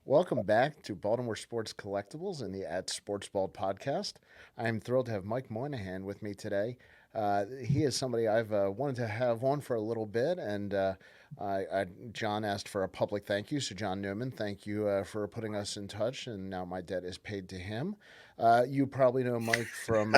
Welcome back to Baltimore Sports Collectibles and the At Sports Ball podcast. I am thrilled to have Mike Moynihan with me today. He is somebody I've wanted to have on for a little bit, and John asked for a public thank you. So, John Newman, thank you for putting us in touch, and now my debt is paid to him. You probably know Mike from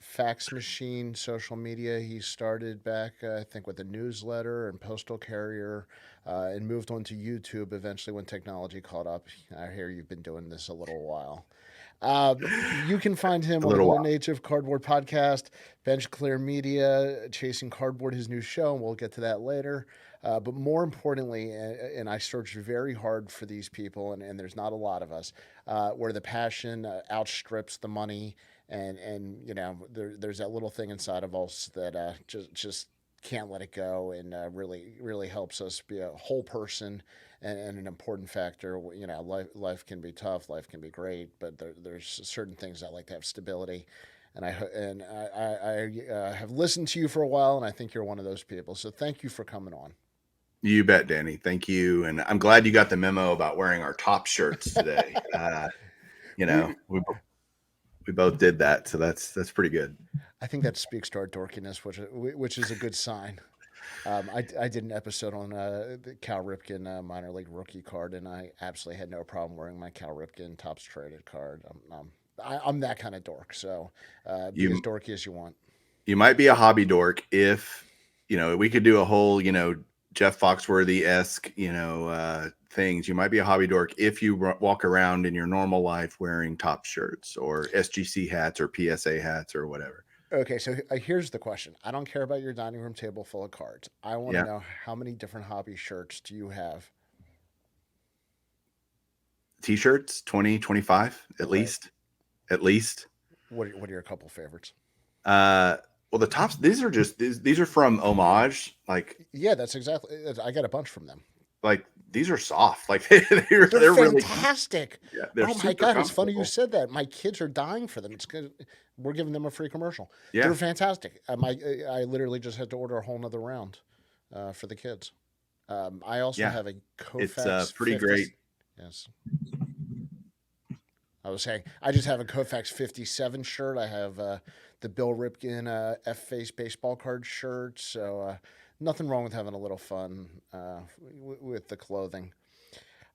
Fax Machine social media. He started back, I think, with a newsletter and postal carrier and moved on to YouTube eventually when technology caught up. I hear you've been doing this a little while. You can find him A on little Horror while. Native Cardboard Podcast, Bench Clear Media, Chasing Cardboard, his new show, and we'll get to that later. But more importantly, and I searched very hard for these people, and there's not a lot of us, where the passion outstrips the money, and there's that little thing inside of us that just can't let it go, and really helps us be a whole person and an important factor. Life can be tough, life can be great, but there's certain things I like to have stability. And I have listened to you for a while, and I think you're one of those people. So thank you for coming on. You bet, Danny. Thank you. And I'm glad you got the memo about wearing our top shirts today. You know, we we both did that, so that's pretty good. I think that speaks to our dorkiness, which is a good sign. I did an episode on the Cal Ripken minor league rookie card, and I absolutely had no problem wearing my Cal Ripken tops traded card. I'm that kind of dork, so be as You dorky as you want. you might be a hobby dork if we could do a whole Jeff Foxworthy esque things. You might be a hobby dork if you walk around in your normal life wearing top shirts or SGC hats or PSA hats or whatever. Okay, so here's the question. I don't care about your dining room table full of cards. I want to Yeah, know how many different hobby shirts do you have? t-shirts 20, 25 at Right. least, at least. What are your couple favorites? Uh, well, the tops. These are from Homage. Yeah, that's exactly. I got a bunch from them. Like these are soft. Like they're They're they're really fantastic. yeah, they're Oh my super god, it's funny you comfortable. said that. My kids are dying for them. It's good. We're giving them a free commercial. They're Yeah, fantastic. I literally just had to order a whole nother round for the kids. I also yeah. have a It's Kofax pretty 50. great. Yes, I was saying I just have a Kofax 57 shirt. I have the Bill Ripken F Face baseball card shirt. So nothing wrong with having a little fun with the clothing.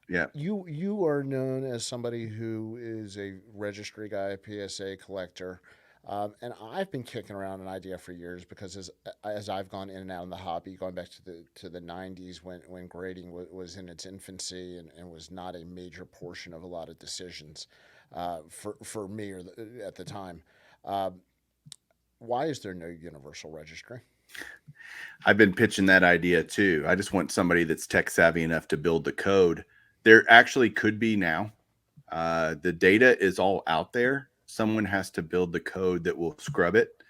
Yeah. You are known as somebody who is a registry guy, a PSA collector, and I've been kicking around an idea for years because as I've gone in and out in the hobby, going back to the '90s when grading was in its infancy and was not a major portion of a lot of decisions for me at the time. Uh, why is there no universal registry? I've been pitching that idea too. I just want somebody that's tech savvy enough to build the code. There actually could be now. The data is all out there. Someone has to build the code that will scrub it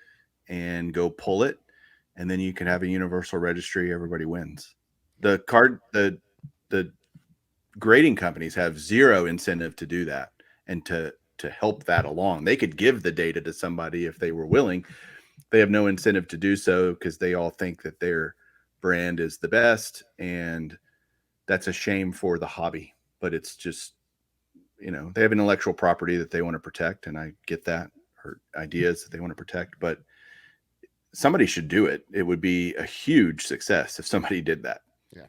and go pull it, and then you can have a universal registry. Everybody wins. The grading companies have zero incentive to do that and to help that along. They could give the data to somebody if they were willing. They have no incentive to do so because they all think that their brand is the best, and that's a shame for the hobby. But it's just they have intellectual property that they want to protect, and I get that, or ideas that they want to protect, but somebody should do it. It would be a huge success if somebody did that. Yeah.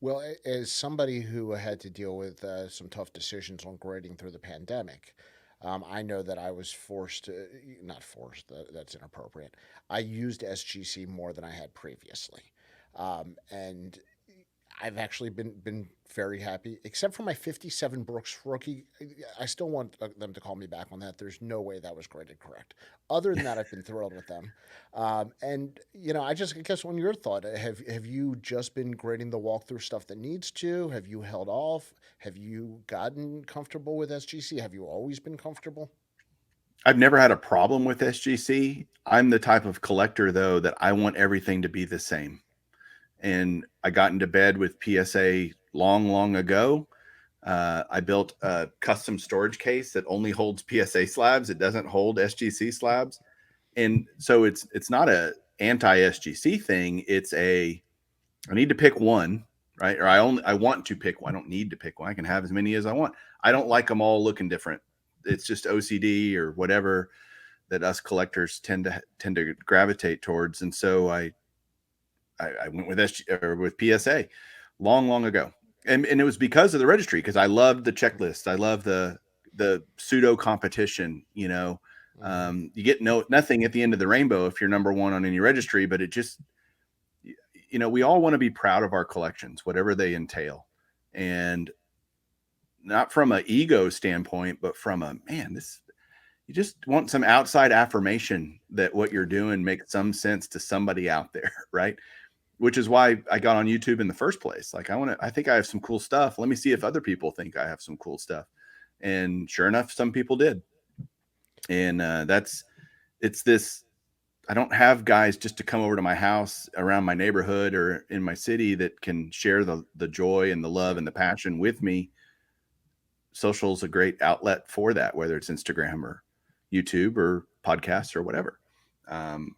Well, as somebody who had to deal with some tough decisions on grading through the pandemic, I know that I was forced to, not forced, that's inappropriate. I used SGC more than I had previously. And I've actually been very happy, except for my 57 Brooks rookie. I still want them to call me back on that. There's no way that was graded correct. Other than that, I've been thrilled with them. And I guess on your thought, have you just been grading the walkthrough stuff that needs to? Have you held off? Have you gotten comfortable with SGC? Have you always been comfortable? I've never had a problem with SGC. I'm the type of collector, though, that I want everything to be the same. And I got into bed with PSA long, long ago. I built a custom storage case that only holds PSA slabs. It doesn't hold SGC slabs, and so it's not a anti SGC thing. It's a I need to pick one. right? Or I want to pick one. I don't need to pick one. I can have as many as I want. I don't like them all looking different. It's just OCD or whatever that us collectors tend to gravitate towards. And so I went with or with PSA long ago, and it was because of the registry, because I loved the checklist. I love the pseudo competition. Mm-hmm. You get nothing at the end of the rainbow if you're number one on any registry, but it just, we all want to be proud of our collections, whatever they entail, and not from an ego standpoint, but from a man, this you just want some outside affirmation that what you're doing makes some sense to somebody out there, right? Which is why I got on YouTube in the first place. Like I think I have some cool stuff. Let me see if other people think I have some cool stuff. And sure enough, some people did. And it's this, I don't have guys just to come over to my house around my neighborhood or in my city that can share the joy and the love Yeah. and the passion with me. Social is a great outlet for that, whether it's Instagram or YouTube or podcasts or whatever. Um,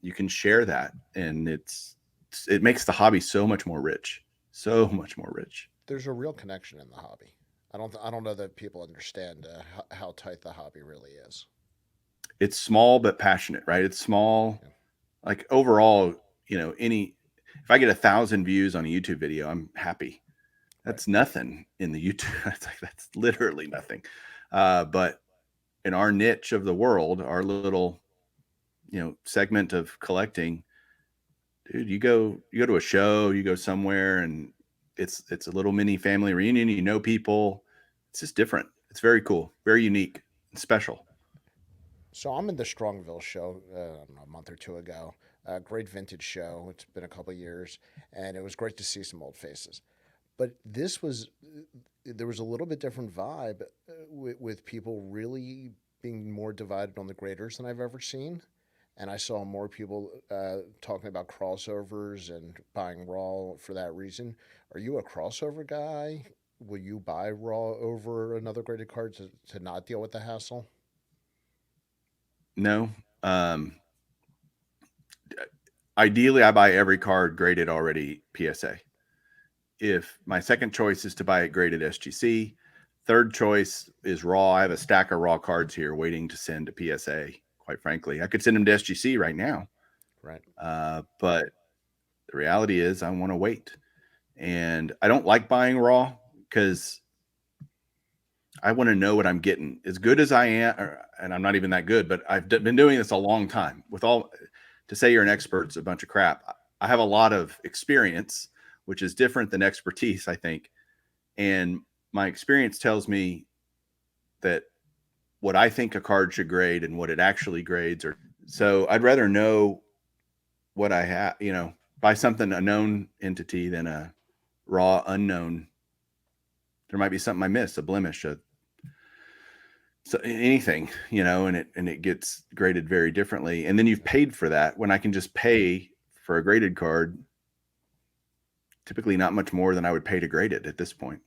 you can share that, and it makes the hobby so much more rich, so much more rich. There's a real connection in the hobby. I don't know that people understand how tight the hobby really is. It's small but passionate, right? It's small, Yeah. like overall, any if I get 1,000 views on a YouTube video, I'm happy. Right. That's nothing in the YouTube. That's literally nothing. But in our niche of the world, our little segment of collecting, dude, you go to a show, you go somewhere, and it's a little mini family reunion. You know people. It's just different. It's very cool, very unique, and special. So I'm in the Strongville show, I don't know, a month or two ago. Great vintage show. It's been a couple years, and it was great to see some old faces. But this was there was a little bit different vibe with people really being more divided on the graders than I've ever seen. And I saw more people talking about crossovers and buying raw for that reason. Are you a crossover guy? Will you buy raw over another graded card to not deal with the hassle? No, um, ideally, I buy every card graded already PSA. If my second choice is to buy it graded SGC, third choice is raw. I have a stack of raw cards here waiting to send to PSA. Quite frankly, I could send them to SGC right now, Right. but the reality is I want to wait, and I don't like buying raw because I want to know what I'm getting. As good as I am, and I'm not even that good, but I've been doing this a long time. With all to say you're an expert's a bunch of crap. I have a lot of experience, which is different than expertise, I think. And my experience tells me that what I think a card should grade and what it actually grades are. So I'd rather know what I have, buy something a known entity than a raw unknown. There might be something I miss, a blemish, so anything, and it gets graded very differently. And then you've Yeah. paid for that when I can just pay for a graded card, typically not much more than I would pay to grade it at this point.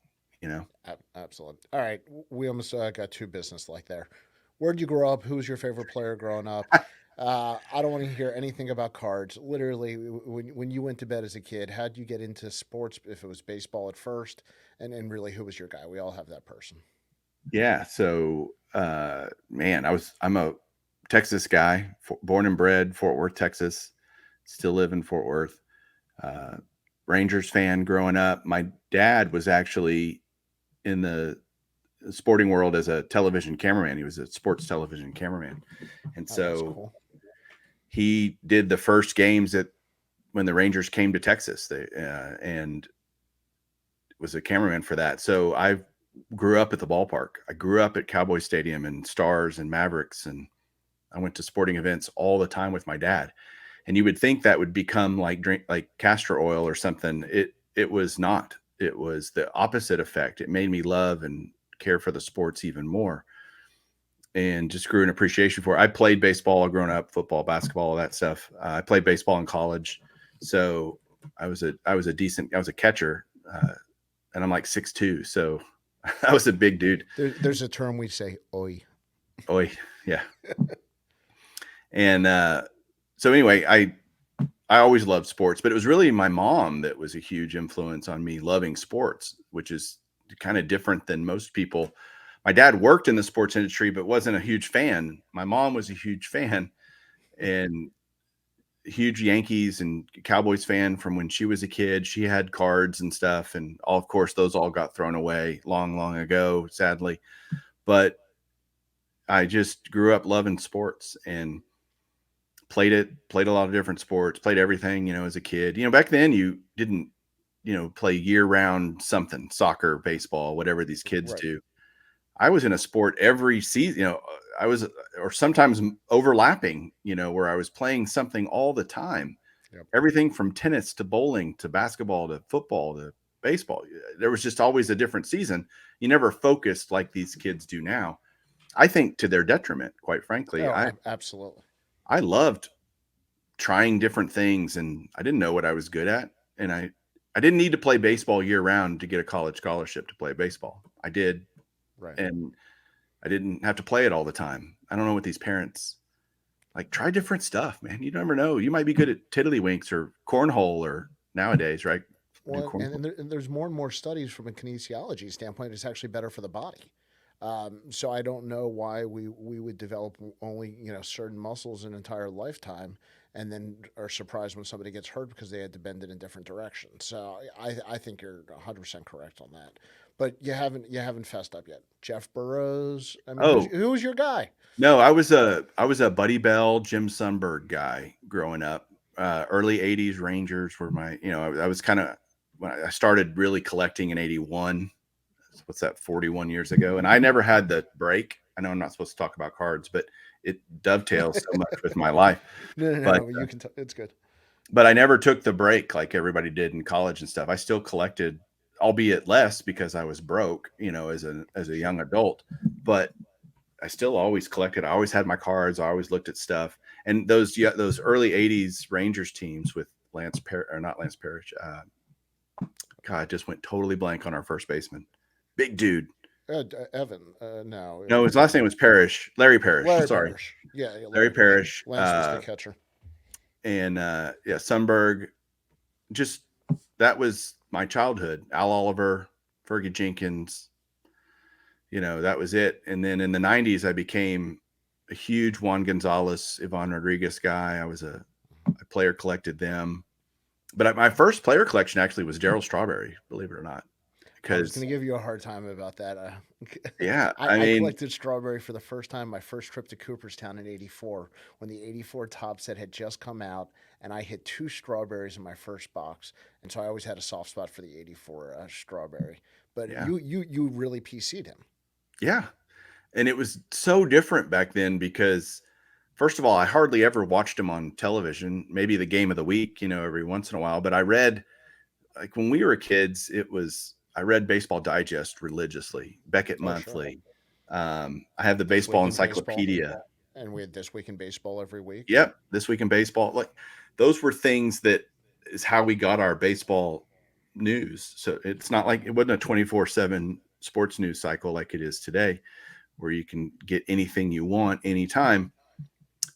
Absolutely. All right. We almost got too business like there. Where'd you grow up? Who was your favorite player growing up? I don't want to hear anything about cards. Literally, when you went to bed as a kid, how'd you get into sports? If it was baseball at first, and really, who was your guy? We all have that person. Yeah. So, man, I'm a Texas guy, born and bred, Fort Worth, Texas. Still live in Fort Worth. Uh, Rangers fan growing up. My dad was actually in the sporting world as a television cameraman. He was a sports television cameraman, and Oh, that's so cool. he did the first games that when the Rangers came to Texas, and was a cameraman for that. So I grew up at the ballpark. I grew up at Cowboy Stadium and Stars and Mavericks, and I went to sporting events all the time with my dad. And you would think that would become like castor oil or something. It was not. It was the opposite effect. It made me love and care for the sports even more, and just grew an appreciation for it. I played baseball growing up, football, basketball, all that stuff. I played baseball in college, so I was a catcher, and I'm like 6'2", so I was a big dude. There's a term we say, "Oi." Oh yeah, and so anyway, I always loved sports, but it was really my mom that was a huge influence on me loving sports, which is kind of different than most people. My dad worked in the sports industry, but wasn't a huge fan. My mom was a huge fan and huge Yankees and Cowboys fan from when she was a kid. She had cards and stuff, and all, of course, those all got thrown away long, long ago, sadly. But I just grew up loving sports and played a lot of different sports, played everything, as a kid. Back then you didn't, play year round something, soccer, baseball, whatever these kids Right. do. I was in a sport every season, I was, or sometimes overlapping, where I was playing something all the time. Yep. Everything from tennis to bowling to basketball to football to baseball. There was just always a different season. You never focused like these kids do now. I think to their detriment, quite frankly. Oh, I absolutely. I loved trying different things, and I didn't know what I was good at. And I didn't need to play baseball year round to get a college scholarship to play baseball. I did, Right. and I didn't have to play it all the time. I don't know what these parents like. Try different stuff, man. You never know. You might be good at tiddlywinks or cornhole or nowadays, right? Do Well, cornhole. and there's more and more studies from a kinesiology standpoint. It's actually better for the body. So I don't know why we would develop only certain muscles an entire lifetime, and then are surprised when somebody gets hurt because they had to bend it in different directions. So I think you're 100% correct on that. But you haven't fessed up yet. Jeff Burrows. I mean, Oh, who's your guy? no, I was a Buddy Bell, Jim Sundberg guy growing up. Early '80s Rangers were my, I was kind of when I started really collecting in '81. What's that? 41 years ago, and I never had the break. I know I'm not supposed to talk about cards, but it dovetails so much with my life. No, no, But no. You can. It's good. but I never took the break like everybody did in college and stuff. I still collected, albeit less because I was broke, as a young Sure. adult. But I still always collected. I always had my cards. I always looked at stuff. And those early '80s Rangers teams with or not Lance Parrish. God, I just went totally blank on our first baseman. Big dude. Evan. No. No, his last name was Parrish. Larry Parrish. Larry Sorry, Parrish. Yeah, yeah, Larry Larry Parrish. Parrish. Lance was the catcher. And yeah, Sunberg. Just that was my childhood. Al Oliver, Fergie Jenkins. That was it. And then in the '90s, I became a huge Juan Gonzalez, Ivan Rodriguez guy. I player collected them. But my first player collection actually was Daryl Strawberry, believe it or not. I was going Because to give you a hard time about that. yeah, I, I I mean, collected strawberry for the first time my first trip to Cooperstown in '84 when the '84 top set had just come out, and I hit two strawberries in my first box, and so I always had a soft spot for the '84 strawberry. But yeah, you really PC'd him. yeah. And it was so different back then because, first of all, I hardly ever watched him on television, maybe the game of the week, every once in a while. But I read, like when we were kids, I read Baseball Digest religiously, Beckett Oh, sure. Monthly. I have the This Baseball week in baseball, Encyclopedia. and we had this week in baseball every week. Yep, This Week in Baseball. Like those were things that is how we got our baseball news. So it's not like it wasn't a 24/7 sports news cycle like it is today, where you can get anything you want anytime.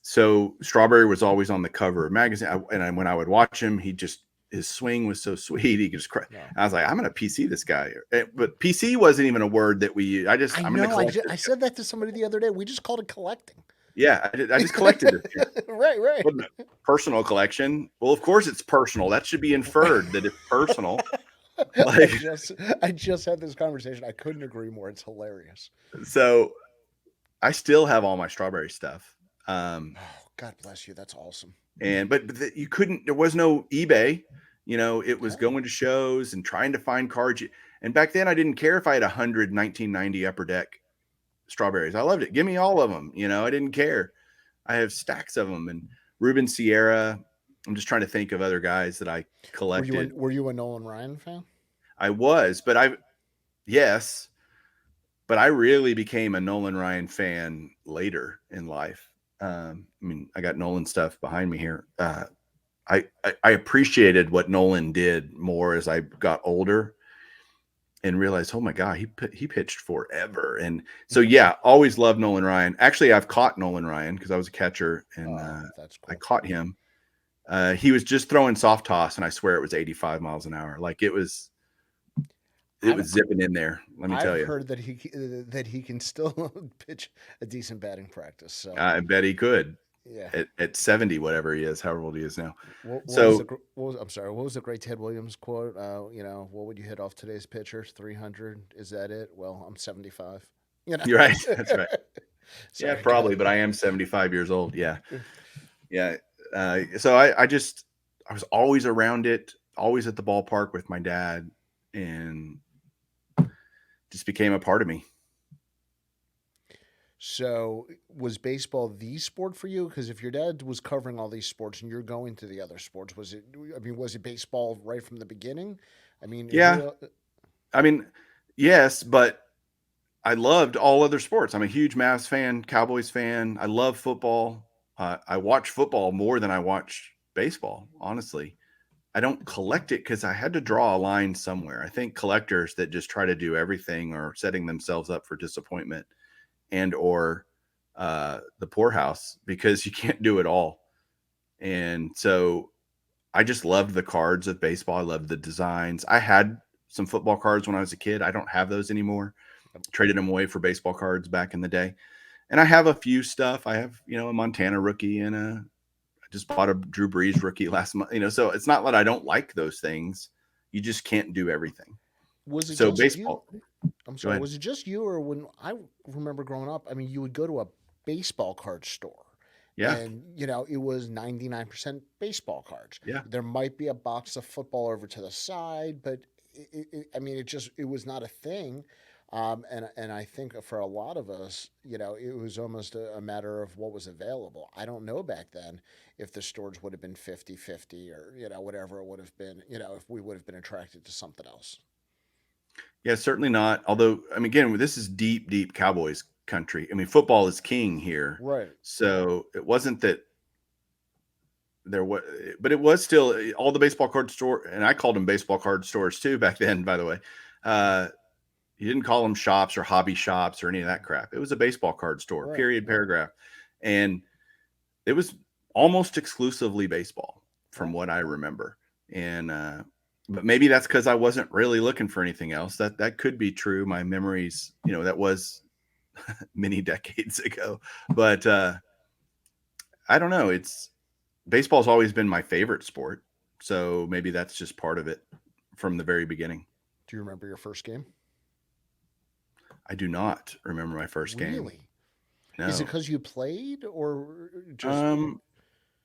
So Strawberry was always on the cover of magazine, when I would watch him, his swing was so sweet. He could just cry. No, I was like, I'm going to PC this guy. But PC wasn't even a word that we use. I I'm going to know. collect I this guy. said that to somebody the other day. We just called it collecting. Yeah, I just collected this guy. Right, right. Wasn't a personal collection. Well, of course it's personal. That should be inferred that it's personal. I Like, just I just had this conversation. I couldn't agree more. It's hilarious. so I still have all my Strawberry stuff. Um, Oh, God bless you. That's awesome. but you couldn't. There was no eBay. It was Okay. going to shows and trying to find cards. And back then, I didn't care if I had 100 1990 Upper Deck Strawberries. I loved it. Give me all of them. I didn't care. I have stacks of them. And Ruben Sierra. I'm just trying to think of other guys that I collected. Were you a Nolan Ryan fan? I was, but yes, but I really became a Nolan Ryan fan later in life. I mean, I got Nolan stuff behind me here. I appreciated what Nolan did more as I got older and realized, oh my god, he pitched forever. And so yeah, always loved Nolan Ryan. Actually, I've caught Nolan Ryan because I was a catcher and Oh, that's I cool. caught him. He was just throwing soft toss, and I swear it was 85 miles an hour. Like it I've was zipping in there. Let me I've tell you. heard that he can still pitch a decent batting practice. So I bet he could yeah. at 70, whatever he is, however old he is now. What was So the what was I'm sorry, what was the great Ted Williams quote? What would you hit off today's pitchers? 300. Is that it? Well, I'm 75. You know. you're right. That's right. Yeah, Sorry, go probably, ahead. but I am 75 years old. Yeah. Yeah. So I was always around it, always at the ballpark with my dad, and just became a part of me. So, was baseball the sport for you? Because if your dad was covering all these sports and you're going to the other sports, was it? I mean, was it baseball right from the beginning? I mean, Yeah. who? I mean, yes, but I loved all other sports. I'm a huge Mavs fan, Cowboys fan. I love football. I watch football more than I watch baseball, honestly. I don't collect it because I had to draw a line somewhere. I think collectors that just try to do everything are setting themselves up for disappointment and or the poorhouse because you can't do it all. And so I just loved the cards of baseball. I loved the designs. I had some football cards when I was a kid. I don't have those anymore. Traded them away for baseball cards back in the day. And I have a few stuff. I have, a Montana rookie and I just bought a Drew Brees rookie last month. So it's not that I don't like those things. You just can't do everything. Was it So just you? baseball, I'm go sorry. ahead. Was it just you, or when I remember growing up? I mean, you would go to a baseball card store, Yeah. and it was 99% baseball cards. Yeah. There might be a box of football over to the side, but I mean, it was not a thing. And I think for a lot of us, it was almost a matter of what was available. I don't know back then if the stores would have been 50-50 or, whatever it would have been, if we would have been attracted to something else. Yeah, certainly not. Although, I mean, again, this is deep, deep Cowboys country. I mean, football is king here. Right. So it wasn't that there was, but it was still all the baseball card store, and I called them baseball card stores too back then, by the way. Uh, you didn't call them shops or hobby shops or any of that crap. It was a baseball card store, Right. period, paragraph. And it was almost exclusively baseball from Right. what I remember. And, but maybe that's because I wasn't really looking for anything else. That could be true. My memories, that was many decades ago. But I don't know. It's baseball's always been my favorite sport. So maybe that's just part of it from the very beginning. Do you remember your first game? I do not remember my first game. Really? Is it No. because you played or just Um,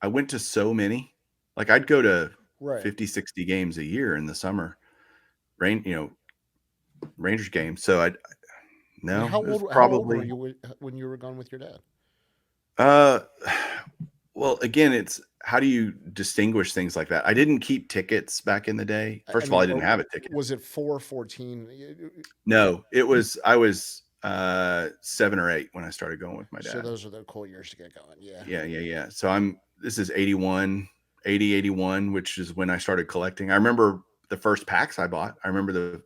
I went to so many. Like I'd go to right? 50, 60 games a year in the summer. Rain, Rangers games. So I I mean, no, it was how old were probably you when you were gone with your dad? uh well, again, it's how do you distinguish things like that? I didn't keep tickets back in the day. I First of all, mean, I didn't have a ticket. was it 4-14? No, it was I was 7 or 8 when I started going with my So dad. those are the cool years to get going. Yeah. Yeah, yeah, yeah. So this is 81, 80, 81, which is when I started collecting. I remember the first packs I bought. I remember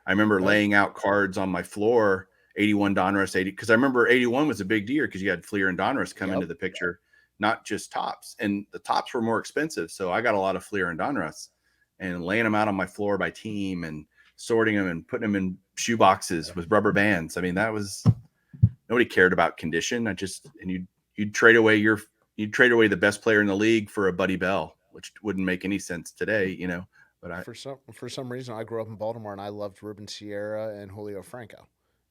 Right. laying out cards on my floor, 81 Donruss, 80, because I remember 81 was a big deal because you had Fleer and Donruss come Yep. into the picture, not just tops. And the tops were more expensive. So I got a lot of Fleer and Donruss and laying them out on my floor by team and sorting them and putting them in shoe boxes with rubber bands. I mean, that was nobody cared about condition. You'd trade away you'd trade away the best player in the league for a Buddy Bell, which wouldn't make any sense today. But For some reason, I grew up in Baltimore and I loved Ruben Sierra and Julio Franco.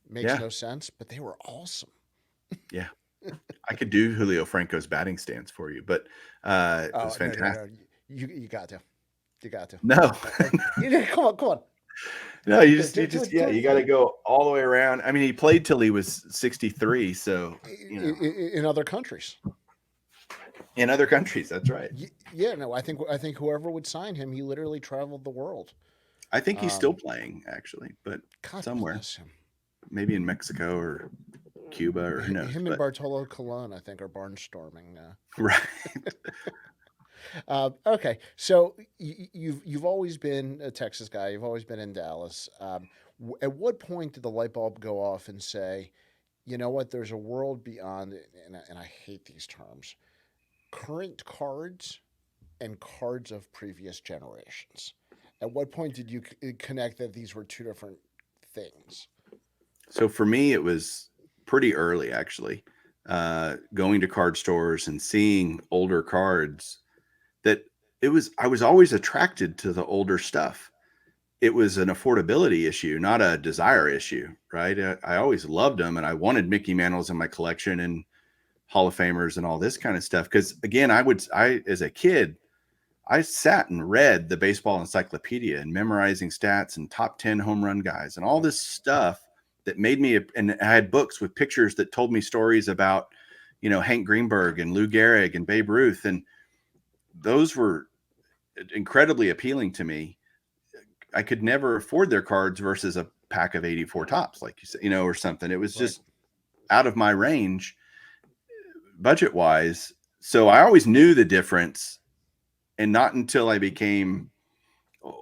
Makes yeah, no sense, but they were awesome. yeah, I could do Julio Franco's batting stance for you, but it was Oh no, no, fantastic. no! You got to, you got to. No, Come on, come on. no, you Do, just you do, do just it, yeah, do it you got for to me. go all the way around. I mean, he played till he was 63, so In other countries. in other countries, that's right. Yeah, no, I think whoever would sign him, he literally traveled the world. I think he's still Um, playing actually, but God somewhere, bless him. maybe in Mexico or Cuba or who knows. Him and But Bartolo Colon, I think, are barnstorming. right, Okay, so you've always been a Texas guy. You've always been in Dallas. At what point did the light bulb go off and say, you know what? There's a world beyond, and I hate these terms, current cards and cards of previous generations. At what point did you connect that these were two different things? So for me, it was pretty early actually. Going to card stores and seeing older cards that I was always attracted to the older stuff. It was an affordability issue, not a desire issue, right? I always loved them and I wanted Mickey Mantles in my collection and Hall of Famers and all this kind of stuff. Cause again, as a kid, I sat and read the baseball encyclopedia and memorizing stats and top 10 home run guys and all Yep. this stuff that made me, and I had books with pictures that told me stories about, Hank Greenberg and Lou Gehrig and Babe Ruth. And those were incredibly appealing to me. I could never afford their cards versus a pack of 84 tops, like you said, or something. It was Right. just out of my range budget wise. So I always knew the difference. And not until I became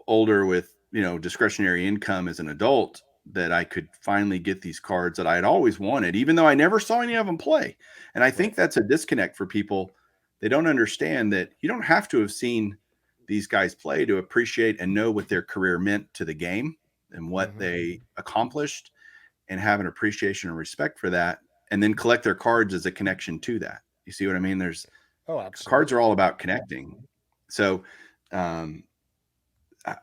older with, discretionary income as an adult that I could finally get these cards that I had always wanted, even though I never saw any of them play. And I Right. think that's a disconnect for people. They don't understand that you don't have to have seen these guys play to appreciate and know what their career meant to the game and what Mm-hmm. they accomplished and have an appreciation and respect for that. And then collect their cards as a connection to that. You see what I mean? Oh, Cards are absolutely. all about connecting. So, um,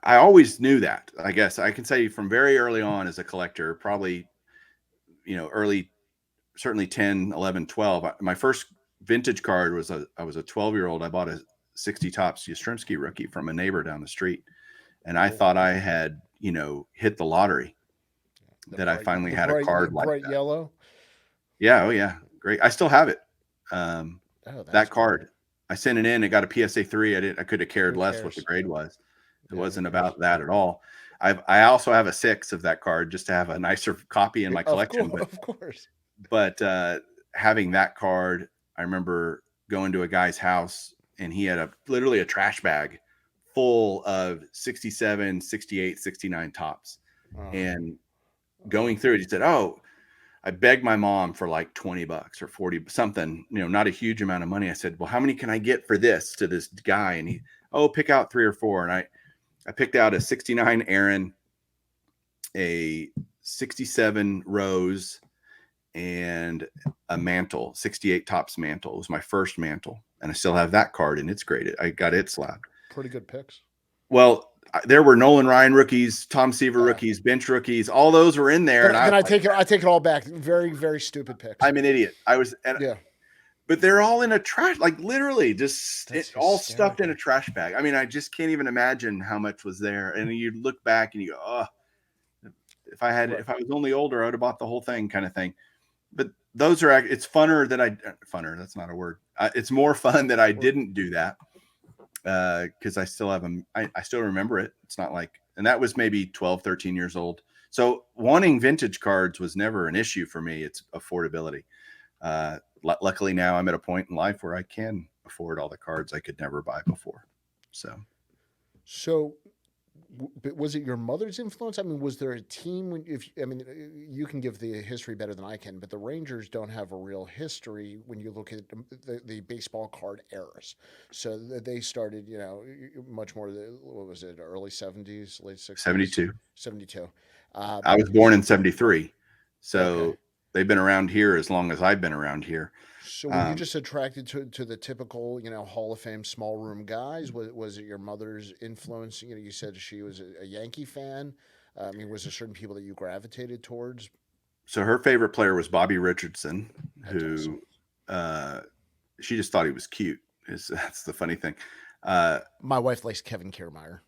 I always knew that. I guess I can say from very early on as a collector, probably, early, certainly 10, 11, 12. My first vintage card I was a 12-year-old. I bought a 60 tops Yastrzemski rookie from a neighbor down the street. And I Cool. thought I had, hit the lottery The that I bright, finally the had a bright, card like bright that. yellow. Yeah. Oh yeah. Great. I still have it. Um, Oh, that's that cool. card, I sent it in. It got a PSA 3. I could have cared Who less what the cares? grade was. It Yeah, who wasn't cares? about that at all. I also have a 6 of that card just to have a nicer copy in my Of collection. course, But of course. but having that card, I remember going to a guy's house and he had literally a trash bag full of 67, 68, 69 tops. Uh, And uh, going through it, he said, "Oh, I begged my mom for like 20 bucks or 40 something, not a huge amount of money." I said, "Well, how many can I get for this to this guy?" And oh, pick out 3 or 4. And I picked out a 69 Aaron, a 67 Rose, and a mantle, 68 tops mantle. It was my first mantle. And I still have that card and it's graded. I got it slabbed. pretty good picks. Well, there were Nolan Ryan rookies, Tom Seaver Uh, rookies, bench rookies. All those were in there. And then I take it. I take it all back. Very, very stupid picks. I'm an idiot. Yeah, But they're all in a trash, like literally just that's all stuffed in a hysterical. trash bag. I mean, I just can't even imagine how much was there. And you look back and you go, oh, Right. if I was only older, I would have bought the whole thing kind of thing. But those are, it's funner that funner, that's not a word. It's more fun that I Or, didn't do that because I still have them. I still remember it. It's not like, and that was maybe 12, 13 years old. So wanting vintage cards was never an issue for me. It's affordability. Luckily now I'm at a point in life where I can afford all the cards I could never buy before. So so, but was it your mother's influence? I mean, was there a team? If I mean, you can give the history better than I can, but the Rangers don't have a real history when you look at the baseball card eras. So they started, much more. What was it? Early '70s, late '60s, 72. '72. I was born S in 73. Okay. So they've been around here as long as I've been around here. So were you Um, just attracted to the typical, Hall of Fame small room guys? Was it your mother's influence? You said she was a Yankee fan. I mean, was there certain people that you gravitated towards? so her favorite player was Bobby Richardson, That's awesome. who uh, she just thought he was cute. That's the funny thing. Uh, My wife likes Kevin Kiermaier.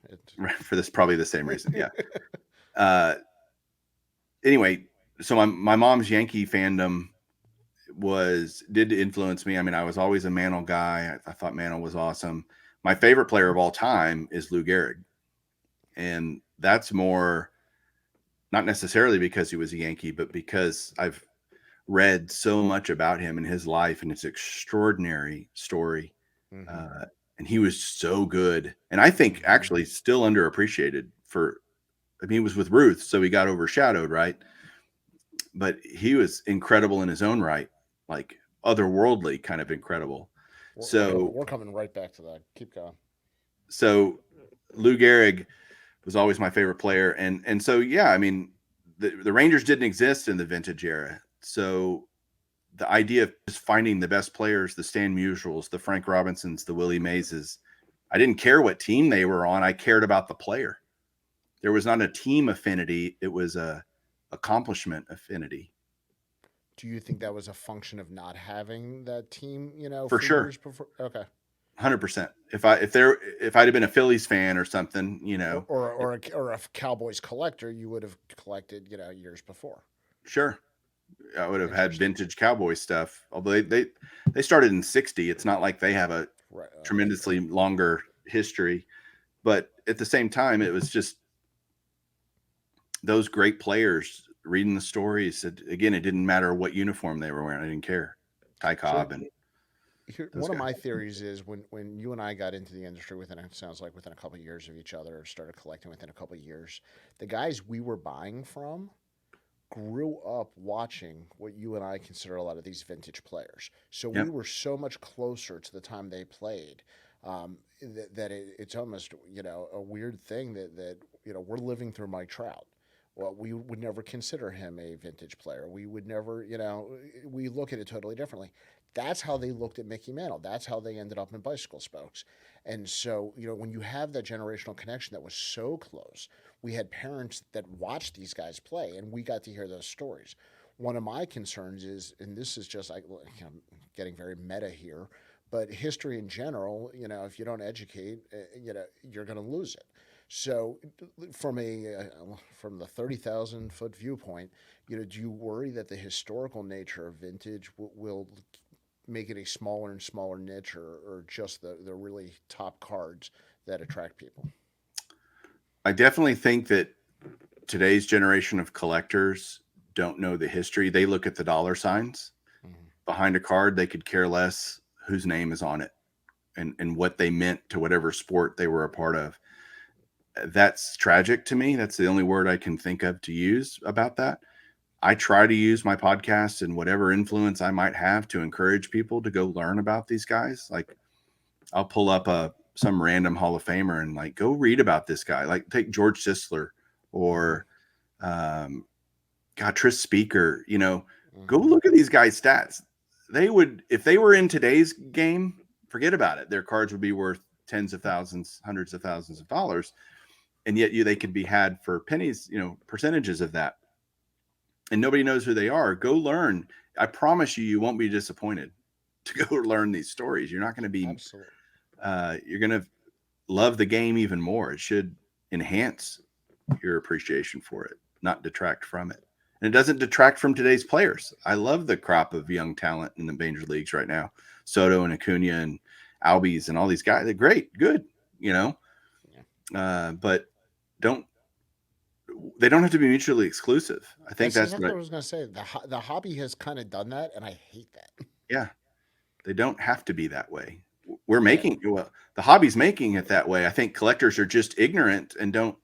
for this, probably the same reason. Yeah. Uh, anyway, so my mom's Yankee fandom did influence me. I mean, I was always a Mantle guy. I thought Mantle was awesome. My favorite player of all time is Lou Gehrig, and that's more not necessarily because he was a Yankee, but because I've read so much about him and his life and his extraordinary story. Hmm. Uh, and he was so good, and I think Hmm. actually still underappreciated for. I mean, he was with Ruth, so he got overshadowed, right? But he was incredible in his own right, like otherworldly kind of incredible. We're coming. So We're coming right back to that. Keep going. So Lou Gehrig was always my favorite player, and so yeah, I mean, the Rangers didn't exist in the vintage era, so the idea of just finding the best players, the Stan Musials, the Frank Robinsons, the Willie Mazes, I didn't care what team they were on. I cared about the player. There was not a team affinity; it was a accomplishment affinity Do you think that was a function of not having that team, for for sure. years before? Okay. 100%. If I'd have been a Phillies fan or something, Or or or a Cowboys collector, you would have collected, years before. sure, I would have had Interesting. vintage cowboy stuff. Although they started in '60, it's not like they have a Right. Right. tremendously longer history. But at the same time, it was just those great players reading the stories. Again, it didn't matter what uniform they were wearing. I didn't care. Ty So Cobb and those one of guys. my theories is when you and I got into the industry within it sounds like within a couple of years of each other, or started collecting within a couple of years, the guys we were buying from grew up watching what you and I consider a lot of these vintage players. So we Yep. were so much closer to the time they played, that it's almost, a weird thing that we're living through Mike Trout. Well, we would never consider him a vintage player. We would never, we look at it totally differently. That's how they looked at Mickey Mantle. That's how they ended up in bicycle spokes. And so, when you have that generational connection that was so close, we had parents that watched these guys play, and we got to hear those stories. One of my concerns is, and this is just like, I'm getting very meta here, but history in general, if you don't educate, you're going to lose it. So, from the 30,000 foot viewpoint, do you worry that the historical nature of vintage will make it a smaller and smaller niche, or just the really top cards that attract people? I definitely think that today's generation of collectors don't know the history. They look at the dollar signs Mm-hmm. behind a card. They could care less whose name is on it and what they meant to whatever sport they were a part of. That's tragic to me. That's the only word I can think of to use about that. I try to use my podcast and whatever influence I might have to encourage people to go learn about these guys. Like I'll pull up a some random Hall of Famer and like go read about this guy. Like take George Sisler Mm-hmm. or um, God, Tris Speaker. Go Mm-hmm. look at these guys' stats. They would, if they were in today's game, forget about it. Their cards would be worth tens of thousands, hundreds of thousands of dollars, and yet they could be had for pennies. Percentages of that, and nobody knows who they are. Go learn. I promise you, you won't be disappointed to go learn these stories. You're not going to be. Absolutely. You're going to love the game even more. It should enhance your appreciation for it, not detract from it. And it doesn't detract from today's players. I love the crop of young talent in the major leagues right now. Soto and Acuna and Albies and all these guys. They're great, good, you know. Yeah. But don't they don't have to be mutually exclusive. I think That's that's exactly what. what I was going to say. The hobby has kind of done that, and I hate that. Yeah, they don't have to be that way. We're Yeah, making well, the hobby's making it that way. I think collectors are just ignorant and don't.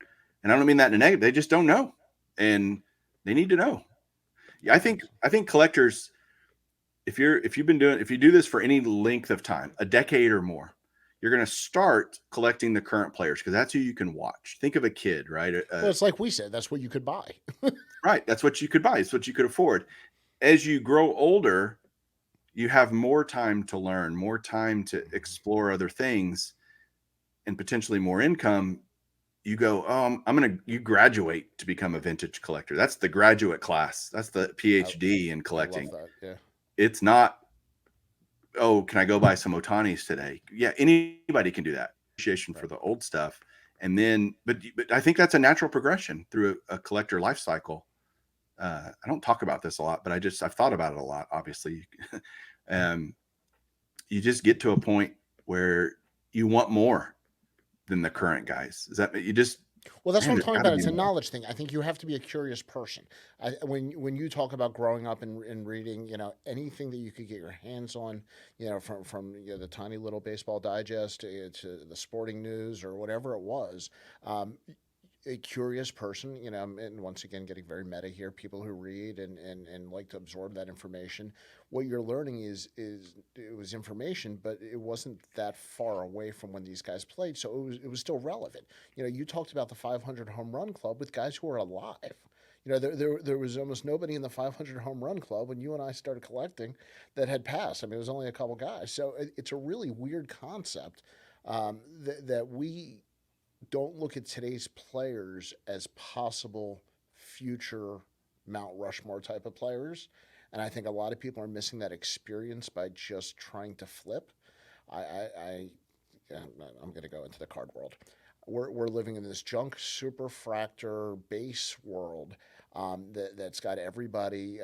And I don't mean that in a negative. They just don't know, and they need to know. Yeah, I think absolutely. I think collectors, if you do this for any length of time, a decade or more, you're going to start collecting the current players because that's who you can watch. Think of a kid, right? Well, it's like we said. That's what you could buy. Right. That's what you could buy. It's what you could afford. As you grow older, you have more time to learn, more time to Mhm. explore other things, and potentially more income. You go, oh, you graduate to become a vintage collector. That's the graduate class. That's the I, PhD in I love collecting. that. Yeah. It's not, oh, can I go buy some Otanis today? Yeah, anybody can do that. Appreciation for Right. the old stuff. And then, but I think that's a natural progression through a collector life cycle. I don't talk about this a lot, but I've thought about it a lot, obviously. um, you just get to a point where you want more than the Right. current guys. Is that you just, Well, that's what man, I'm there's talking got to about. be It's a more. knowledge thing. I think you have to be a curious person. When you talk about growing up and reading, anything that you could get your hands on, from the tiny little baseball digest to the sporting news or whatever it was, um, a curious person, and once again, getting very meta here, people who read and like to absorb that information, what you're learning is it was information, but it wasn't that far away from when these guys played, so it was still relevant. You talked about the 500 home run club with guys who are alive. There was almost nobody in the 500 home run club when you and I started collecting that had passed. I mean, it was only a couple guys. So it's a really weird concept that we don't look at today's players as possible future Mount Rushmore type of players. And I think a lot of people are missing that experience by just trying to flip. I yeah, I'm going to go into the card world. We're living in this junk superfractor base world that's got everybody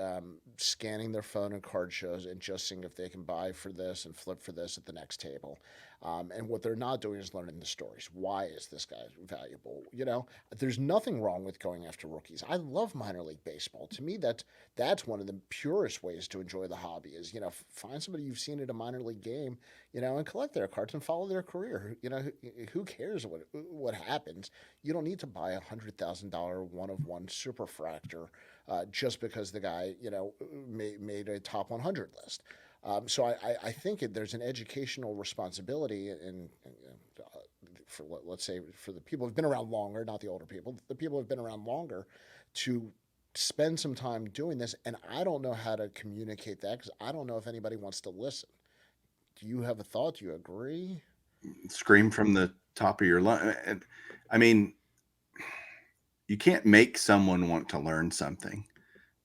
scanning their phone and card shows and just seeing if they can buy for this and flip for this at the next table. And what they're not doing is learning the stories. Why is this guy valuable? There's nothing wrong with going after rookies. I love minor league baseball. To me, that's one of the purest ways to enjoy the hobby is find somebody you've seen at a minor league game, and collect their cards and follow their career. Who cares what happens? You don't need to buy $100,000 one of one superfractor just because the guy made a top 100 list. So I think there's an educational responsibility for let's say for the people who've been around longer, not the older people, the people who've been around longer, to spend some time doing this. And I don't know how to communicate that because I don't know if anybody wants to listen. Do you have a thought? Do you agree? Scream from the top of your lungs. I mean, you can't make someone want to learn something,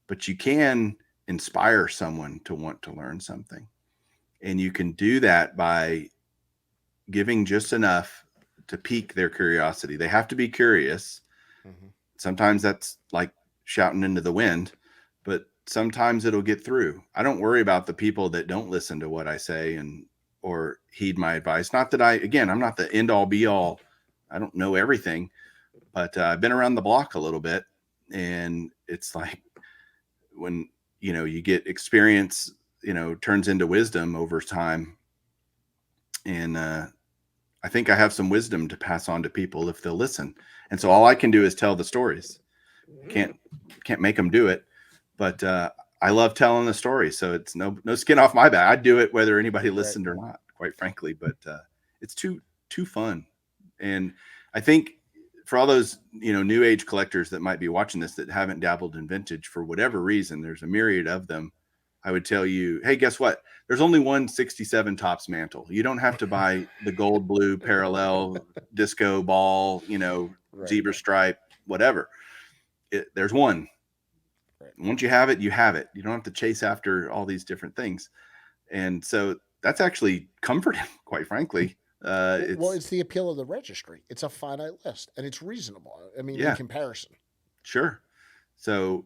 but you can inspire someone to want to learn something. And you can do that by giving just enough to pique their curiosity. They have to be curious. Mm-hmm. Sometimes that's like shouting into the wind, but sometimes it'll get through. I don't worry about the people that don't listen to what I say and or heed my advice. Not that I'm not the end all be all. I don't know everything, but I've been around the block a little bit, and it's like when you get experience, turns into wisdom over time, and I think I have some wisdom to pass on to people if they'll listen. And so all I can do is tell the stories. Can't can't make them do it, but I love telling the story. So it's no skin off my back. I'd do it whether anybody Right. listened or not, quite frankly. But it's too fun, and I think for all those new age collectors that might be watching this that haven't dabbled in vintage for whatever reason, there's a myriad of them. I would tell you, hey, guess what? There's only one 67 tops mantle. You don't have to buy the gold, blue, parallel, disco ball, Right. zebra stripe, whatever. There's one. Right. Once you have it, you have it. You don't have to chase after all these different things. And so that's actually comforting, quite frankly. Well, It's it's the appeal of the registry. It's a finite list, and it's reasonable. I mean, in Yeah, comparison. sure. So,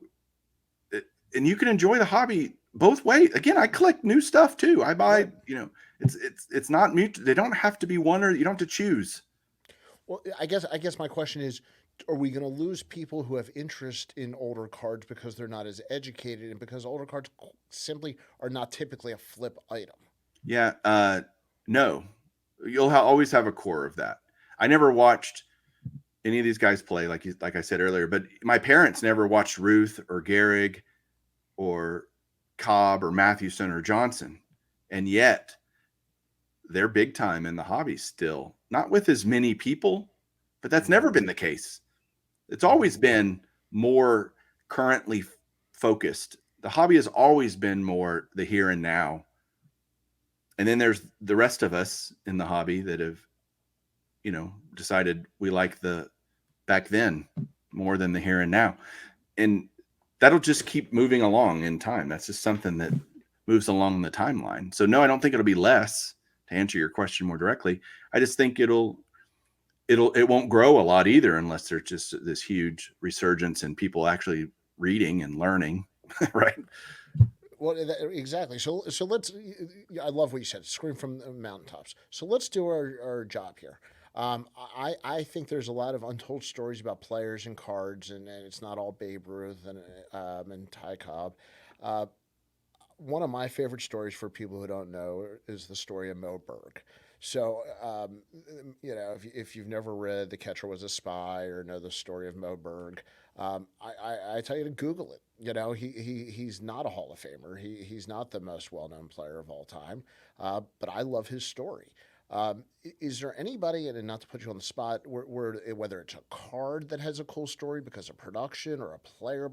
and you can enjoy the hobby both ways. Again, I collect new stuff too. I buy, Right. it's not mutual. They don't have to be one or you don't have to choose. Well, I guess my question is, are we going to lose people who have interest in older cards because they're not as educated and because older cards simply are not typically a flip item? Yeah, no, you'll always have a core of that. I never watched any of these guys play, like I said earlier, but my parents never watched Ruth or Gehrig or Cobb or Mathewson or Johnson, and yet they're big time in the hobby still. Not with as many people, but that's Mm-hmm. never been the case. It's Mm-hmm. always been more currently focused. The hobby has always been more the here and now. And then there's the rest of us in the hobby that have, decided we like the back then more than the here and now. And that'll just keep moving along in time. That's just something that moves along the timeline. So no, I don't think it'll be less, to answer your question more directly. I just think it won't grow a lot either unless there's just this huge resurgence in people actually reading and learning, right? Well, exactly. So let's. I love what you said. Scream from the mountaintops. So let's do our job here. I think there's a lot of untold stories about players and cards, and it's not all Babe Ruth and Ty Cobb. Uh, One of my favorite stories for people who don't know is the story of Mo Berg. So, if you've never read The Catcher Was a Spy or know the story of Mo Berg, I tell you to Google it. He's not a Hall of Famer. He's not the most well known player of all time, but I love his story. Is there anybody, and not to put you on the spot, whether it's a card that has a cool story because of production or a player,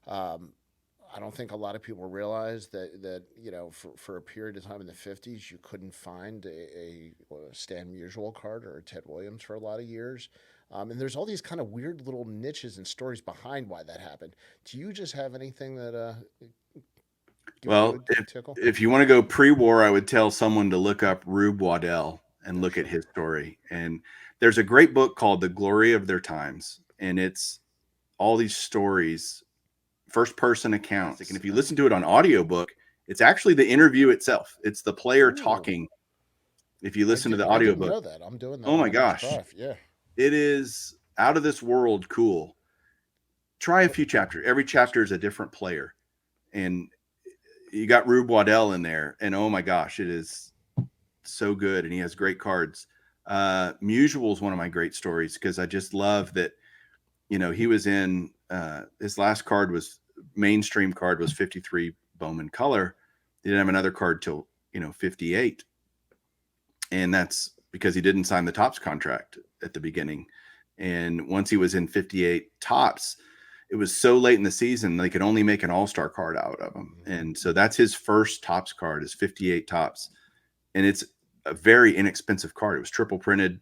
um, I don't think a lot of people realize that for a period of time in the '50s, you couldn't find a Stan Musial card or a Ted Williams for a lot of years, and there's all these kind of weird little niches and stories behind why that happened. Do you just have anything that give you a Well, good tickle? if you want to go pre-war, I would tell someone to look up Rube Waddell and Yeah, look at sure. his story. And there's a great book called The Glory of Their Times, and it's all these stories, first person accounts. And if you listen to it on audiobook, it's actually the interview itself. It's the player Ooh, talking. If you listen to the I didn't audiobook, know that. I'm doing that oh on my my next gosh, drive. Yeah. it is out of this world cool. Try a What? few chapters. Every chapter is a different player. And you got Rube Waddell in there, and oh my gosh, it is so good, and he has great cards. Musial is one of my great stories because I just love that. He was in his last card was mainstream card was 53 Bowman color. He didn't have another card till 58, and that's because he didn't sign the Tops contract at the beginning. And once he was in 58 Tops, it was so late in the season they could only make an all-star card out of him. Mhm. And so that's his first Tops card is 58 Tops. And it's a very inexpensive card. It was triple printed.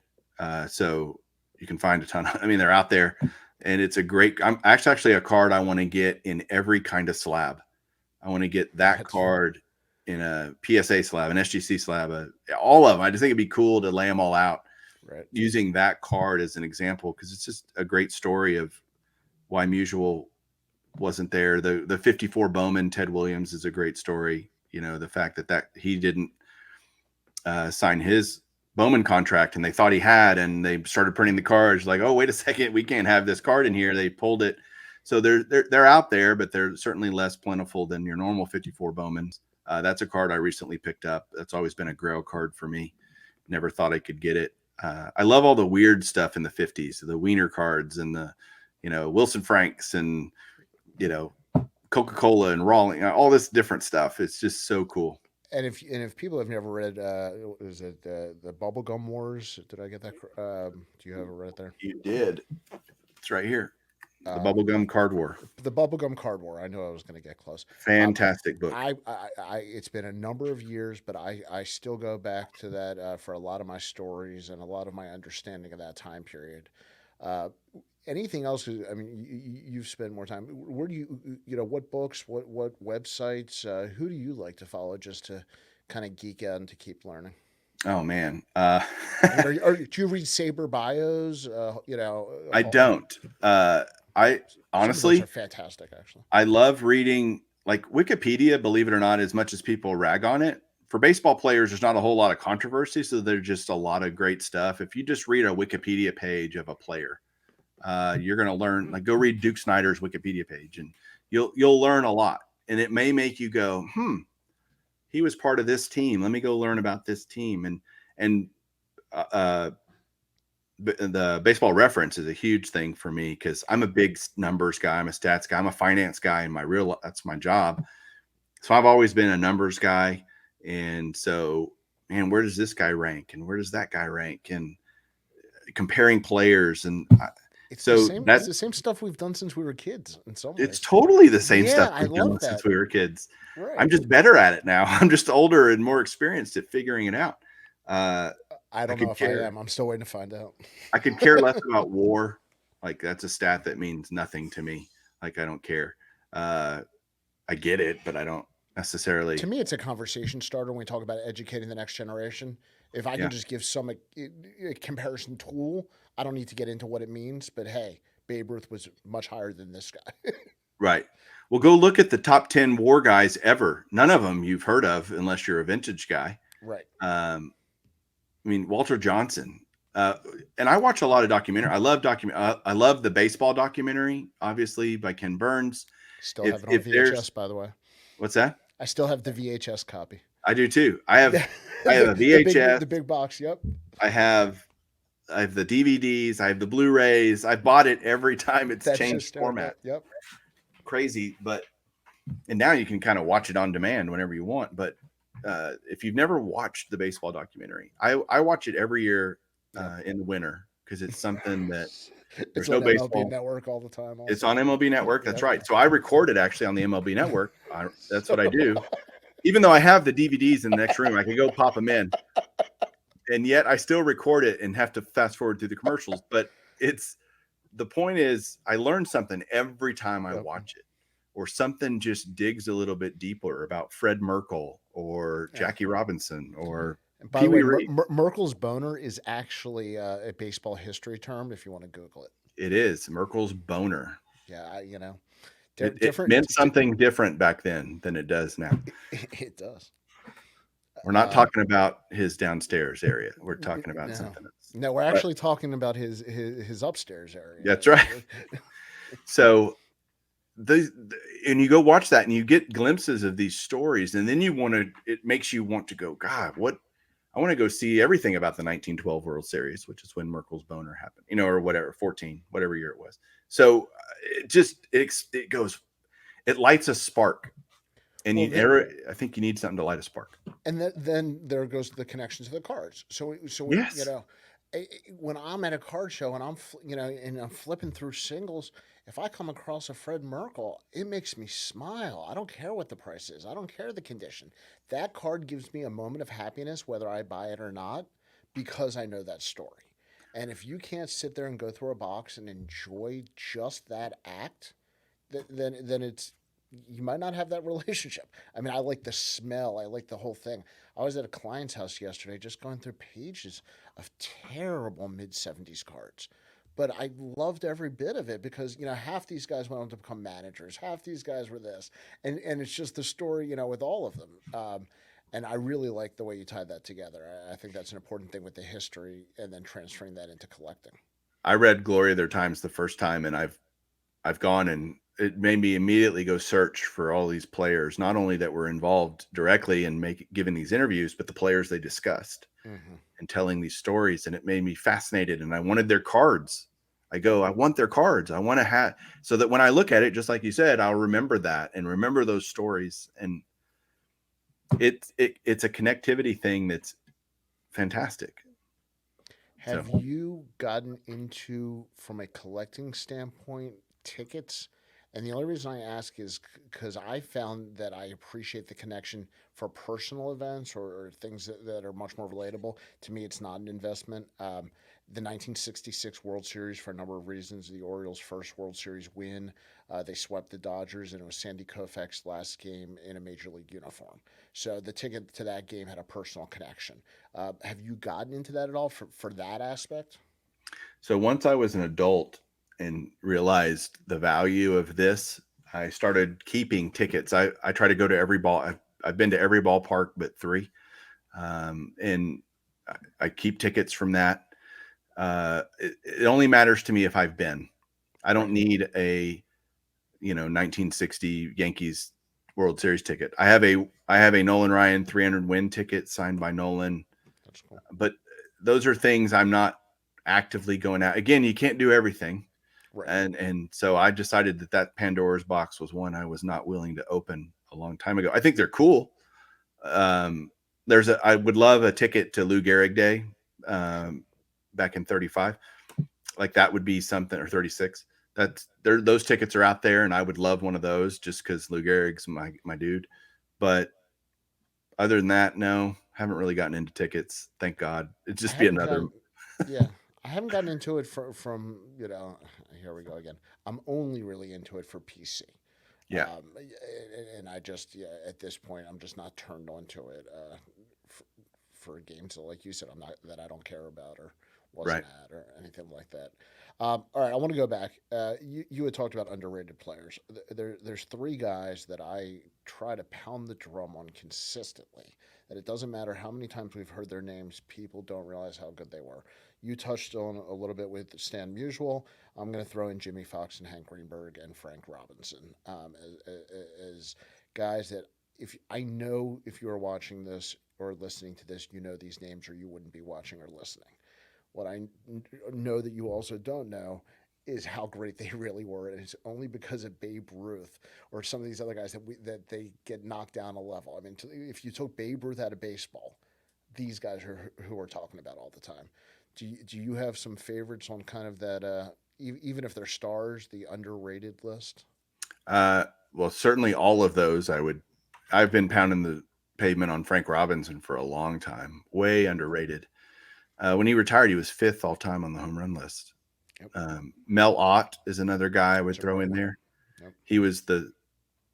So you can find a ton of, I mean, they're out there, and it's a great, I'm actually a card I want to get in every kind of slab. I want to get that That's funny. card in a PSA slab, an SGC slab, all of them. I just think it'd be cool to lay them all out Right. using that card as an example because it's just a great story of why Musial wasn't there. The 54 Bowman Ted Williams is a great story. The fact that he didn't sign his Bowman contract and they thought he had, and they started printing the cards like, oh, wait a second, we can't have this card in here. They pulled it. So they're out there, but they're certainly less plentiful than your normal 54 Bowmans. That's a card I recently picked up. That's always been a grail card for me. Never thought I could get it. I love all the weird stuff in the 50s, the Wiener cards and the, Wilson Franks and, you know, Coca-Cola and Rawling, all this different stuff. It's just so cool. And if people have never read, is it the Bubblegum Wars? Did I get that? Do you have it right there? You did. It's right here. The Um, Bubblegum Card War. the Bubblegum Card War. I knew I was going to get close. Um, Fantastic book. it's been a number of years, but I still go back to that for a lot of my stories and a lot of my understanding of that time period. Uh, Anything else? I mean, you've spent more time. Where do what books, what websites, who do you like to follow just to kind of geek out and to keep learning? Oh man. I mean, do you read Saber bios? I don't. I Some of those are honestly, fantastic, actually. I love reading like Wikipedia, believe it or not, as much as people rag on it. For baseball players, there's not a whole lot of controversy, so there's just a lot of great stuff. If you just read a Wikipedia page of a player, you're going to learn. Like, go read Duke Snyder's Wikipedia page, and you'll learn a lot. And it may make you go, he was part of this team. Let me go learn about this team. And uh, the baseball reference is a huge thing for me because I'm a big numbers guy. I'm a stats guy. I'm a finance guy in my real, that's my job. So I've always been a numbers guy. And so, man, where does this guy rank? And where does that guy rank? And comparing players. And It's the so same. that It's the same stuff we've done since we were kids. In some it's ways, totally the same yeah, stuff I we've done love since that. we were kids. I'm Right. just better at it now. I'm just older and more experienced at figuring it out. Uh, I I don't know could if I care. am. I'm still waiting to find out. I could care less about war. Like that's a stat that means nothing to me. Like I don't care. Uh, I get it, but I don't To necessarily. me, it's a conversation starter when we talk about educating the next generation. If I can Yeah, just give some a comparison tool, I don't need to get into what it means. But hey, Babe Ruth was much higher than this guy. right. Well, go look at the top 10 war guys ever. None of them you've heard of unless you're a vintage guy. Right. Um, I mean, Walter Johnson. Uh, and I watch a lot of documentary. I love document. I love the baseball documentary, obviously by Ken Burns. Still If have it on if there's VHS, by the way. what's that? I still have the VHS copy. I do too. Yeah, I have a VHS. the big box. Yep, I have I have the DVDs. I have the Blu-rays. I bought it every time it's that's changed hysterical. format. Yep. Crazy, but and now you can kind of watch it on demand whenever you want. But if you've never watched the baseball documentary, I watch it every year Yep. in the winter because it's something that It's there's no on MLB baseball. Network all the time. It's Also. on MLB Network. That's Yep. right. So I record it actually on the MLB Network. That's what I do. Even though I have the DVDs in the next room, I can go pop them in, and yet I still record it and have to fast forward through the commercials. But it's the point is, I learn something every time I Yep. watch it, or something just digs a little bit deeper about Fred Merkel or Yeah. Jackie Robinson or And by Pee the way, Wee Reed. Merkel's boner is actually a baseball history term. If you want to Google it. It is Merkel's boner. Yeah, It different. meant something different back then than it does now. It does. We're not Um, talking about his downstairs area. We're talking about no, something else. no, we're But actually talking about his upstairs area. that's right. So and you go watch that and you get glimpses of these stories, and then it makes you want to go, God, what I want to go see everything about the 1912 World Series, which is when Merkel's boner happened, or whatever, 14, whatever year it was. So it goes, it lights a spark, and Well, I think you need something to light a spark. and then there goes the connection to the cards. So when Yes. when I'm at a card show and and I'm flipping through singles, if I come across a Fred Merkel, it makes me smile. I don't care what the price is. I don't care the condition. That card gives me a moment of happiness whether I buy it or not because I know that story. And if you can't sit there and go through a box and enjoy just that act, then it's you might not have that relationship. I mean, I like the smell. I like the whole thing. I was at a client's house yesterday, just going through pages of terrible mid 70s cards, but I loved every bit of it because half these guys went on to become managers, half these guys were this, and it's just the story with all of them. And I really like the way you tied that together. I think that's an important thing with the history and then transferring that into collecting. I read Glory of Their Times the first time, and I've gone, and it made me immediately go search for all these players, not only that were involved directly in giving these interviews, but the players they discussed Mm-hmm. and telling these stories. And it made me fascinated, and I wanted their cards. Yep. I want their cards. I want to have, so that when I look at it, just like you said, I'll remember that and remember those stories. And it's a connectivity thing that's fantastic. So Have you gotten into, from a collecting standpoint, tickets? And the only reason I ask is because I found that I appreciate the connection for personal events or things that are much more relatable. To me, it's not an investment. The 1966 World Series, for a number of reasons, the Orioles' first World Series win. They swept the Dodgers, and it was Sandy Koufax's last game in a major league uniform. So the ticket to that game had a personal connection. Have you gotten into that at all for that aspect? So once I was an adult and realized the value of this, I started keeping tickets. I try to go to every ball. I've been to every ballpark but three, and I keep tickets from that. It only matters to me if I've been. I don't Right. need a 1960 Yankees World Series ticket. I have a Nolan Ryan 300 win ticket signed by Nolan, That's cool. but those are things I'm not actively going out. Again, you can't do everything. Right. And so I decided that Pandora's box was one I was not willing to open a long time ago. I think they're cool. Um, I would love a ticket to Lou Gehrig Day back in 35. Like that would be something, or 36. Those tickets are out there, and I would love one of those just because Lou Gehrig's my dude. But other than that, no, haven't really gotten into tickets. Thank God. It'd I just be haven't another. gotten, yeah, I haven't gotten into it from here we go again. I'm only really into it for PC. Yeah, And I just, yeah, at this point, I'm just not turned on to it for, for games that, like you said, I don't care about or wasn't right. at or anything like that. All right, I want to go back. You had talked about underrated players. There's three guys that I try to pound the drum on consistently. That it doesn't matter how many times we've heard their names, people don't realize how good they were. You touched on a little bit with Stan Musial. I'm going to throw in Jimmy Fox and Hank Greenberg and Frank Robinson as guys that if I know if you are watching this or listening to this, you know these names, or you wouldn't be watching or listening. What I know that you also don't know is how great they really were. And it's only because of Babe Ruth or some of these other guys that they get knocked down a level. I mean, if you took Babe Ruth out of baseball, these guys are who we're talking about all the time. Do you have some favorites on kind of that? Even if they're stars, the underrated list. Uh, well, certainly all of those. I've been pounding the pavement on Frank Robinson for a long time. Way Yep. underrated. When he retired, he was fifth all time on the home run list. Yep. Mel Ott is another guy I That's would a throw great in one. there. Yep. He was the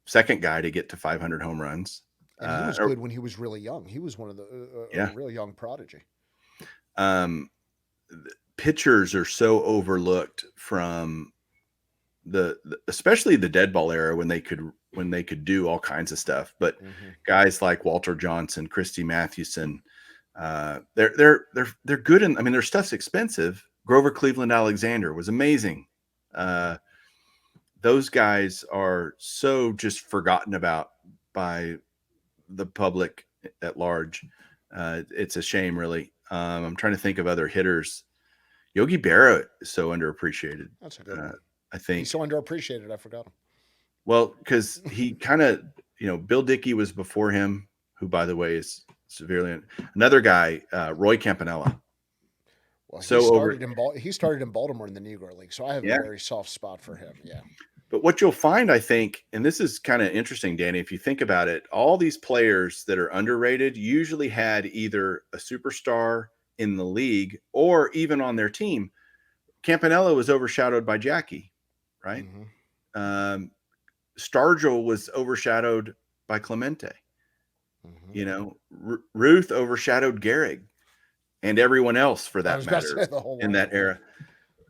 second guy to get to 500 home runs. And he was Or, good when he was really young. He was one of the a yeah. real young prodigy. Um, Pitchers are so overlooked from especially the dead ball era when they could do all kinds of stuff. But Hmm. guys like Walter Johnson, Christy Mathewson, they're good. I mean, their stuff's expensive. Grover Cleveland Alexander was amazing. Hmm. Uh, those guys are so just forgotten about by the public at large. It's a shame, really. I'm trying to think of other hitters. Yogi Berra is so underappreciated. That's a good Uh, one. I He's think, so underappreciated. I forgot well, because he him. kind of, Bill Dickey was before him, who, by the way, is severely another guy, Roy Campanella. Well, he So over, started in he started in Baltimore in the Negro League, so I have a yeah. very soft spot for him. Yeah. But what you'll find, I think, and this is kind of interesting, Danny, if you think about it, all these players that are underrated usually had either a superstar in the league or even on their team. Campanella was overshadowed by Jackie, right? Hmm. Um, Stargell was overshadowed by Clemente. Hmm. Ruth overshadowed Gehrig and everyone else for I that was about to matter say the whole in that lineup. Yeah. era.